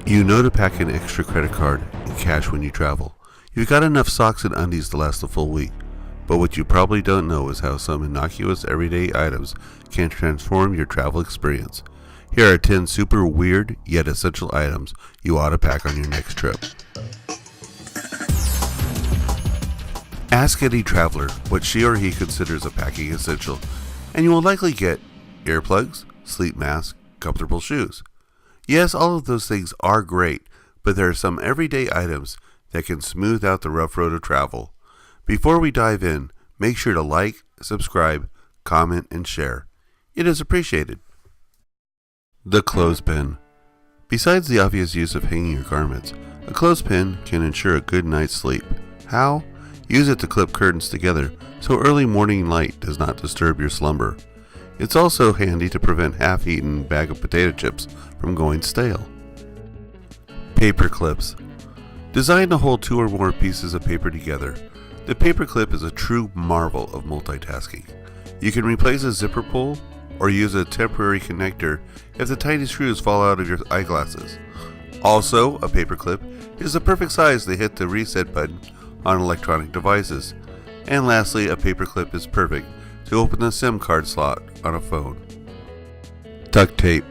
You know to pack an extra credit card and cash when you travel. You've got enough socks and undies to last a full week. But what you probably don't know is how some innocuous everyday items can transform your travel experience. Here are 10 super weird yet essential items you ought to pack on your next trip. Ask any traveler what she or he considers a packing essential, and you will likely get earplugs, sleep mask, comfortable shoes. Yes, all of those things are great, but there are some everyday items that can smooth out the rough road of travel. Before we dive in, make sure to like, subscribe, comment, and share. It is appreciated. The clothespin. Besides the obvious use of hanging your garments, a clothespin can ensure a good night's sleep. How? Use it to clip curtains together so early morning light does not disturb your slumber. It's also handy to prevent half-eaten bag of potato chips from going stale. Paper clips. Designed to hold 2 or more pieces of paper together, the paper clip is a true marvel of multitasking. You can replace a zipper pull or use a temporary connector if the tiny screws fall out of your eyeglasses. Also, a paper clip is the perfect size to hit the reset button on electronic devices. And lastly, a paper clip is perfect to open the SIM card slot on a phone. Duct tape.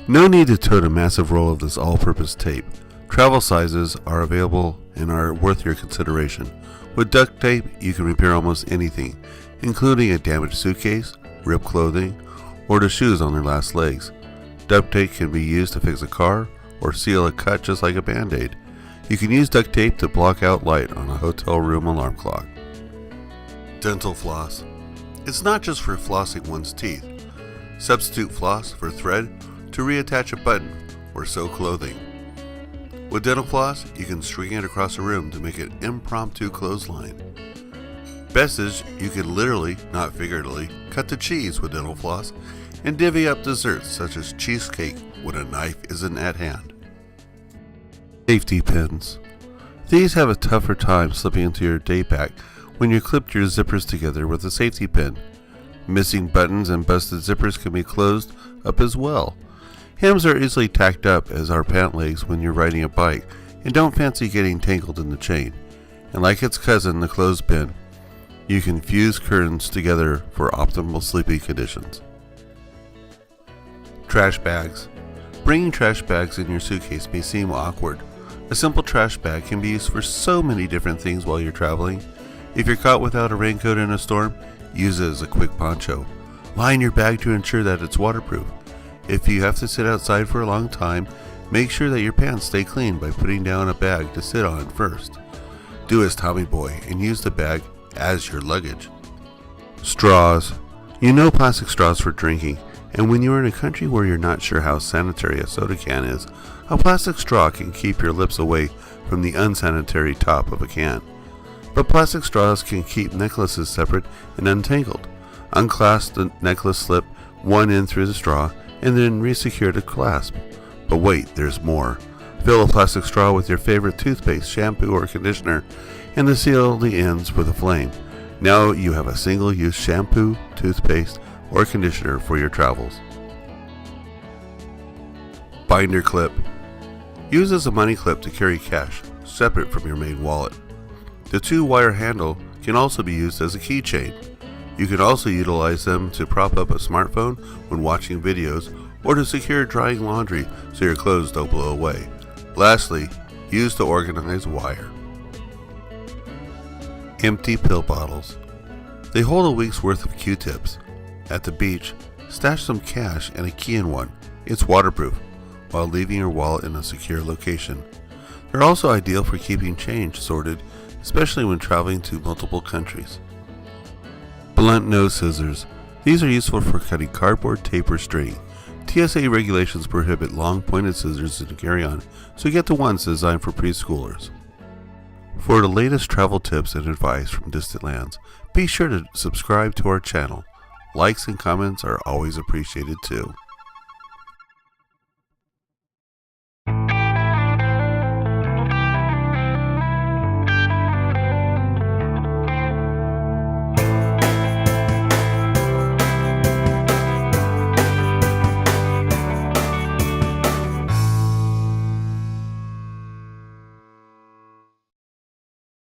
No need to tote a massive roll of this all-purpose tape. Travel sizes are available and are worth your consideration. With duct tape, you can repair almost anything, including a damaged suitcase, ripped clothing, or the shoes on their last legs. Duct tape can be used to fix a car or seal a cut just like a band-aid. You can use duct tape to block out light on a hotel room alarm clock. Dental floss. It's not just for flossing one's teeth. Substitute floss for thread to reattach a button or sew clothing. With dental floss, you can string it across a room to make an impromptu clothesline. Best is you can literally, not figuratively, cut the cheese with dental floss and divvy up desserts such as cheesecake when a knife isn't at hand. Safety pins. These have a tougher time slipping into your day pack when you clipped your zippers together with a safety pin. Missing buttons and busted zippers can be closed up as well. Hems are easily tacked up as are pant legs when you're riding a bike and don't fancy getting tangled in the chain. And like its cousin, the clothespin, you can fuse curtains together for optimal sleeping conditions. Trash bags. Bringing trash bags in your suitcase may seem awkward. A simple trash bag can be used for so many different things while you're traveling. If you're caught without a raincoat in a storm, use it as a quick poncho. Line your bag to ensure that it's waterproof. If you have to sit outside for a long time, make sure that your pants stay clean by putting down a bag to sit on first. Do as Tommy Boy and use the bag as your luggage. Straws. You know plastic straws for drinking, and when you're in a country where you're not sure how sanitary a soda can is, a plastic straw can keep your lips away from the unsanitary top of a can. But plastic straws can keep necklaces separate and untangled. Unclasp the necklace slip one end through the straw and then resecure the clasp. But wait, there's more. Fill a plastic straw with your favorite toothpaste, shampoo, or conditioner and then seal the ends with a flame. Now you have a single-use shampoo, toothpaste, or conditioner for your travels. Binder clip. Use as a money clip to carry cash, separate from your main wallet. The 2-wire handle can also be used as a keychain. You can also utilize them to prop up a smartphone when watching videos or to secure drying laundry so your clothes don't blow away. Lastly, use to organize wire. Empty pill bottles. They hold a week's worth of Q-tips. At the beach, stash some cash and a key in one. It's waterproof, while leaving your wallet in a secure location. They're also ideal for keeping change sorted, especially when traveling to multiple countries. Blunt nose scissors. These are useful for cutting cardboard, tape, or string. TSA regulations prohibit long pointed scissors in carry-on, so get the ones designed for preschoolers. For the latest travel tips and advice from distant lands, be sure to subscribe to our channel. Likes and comments are always appreciated too.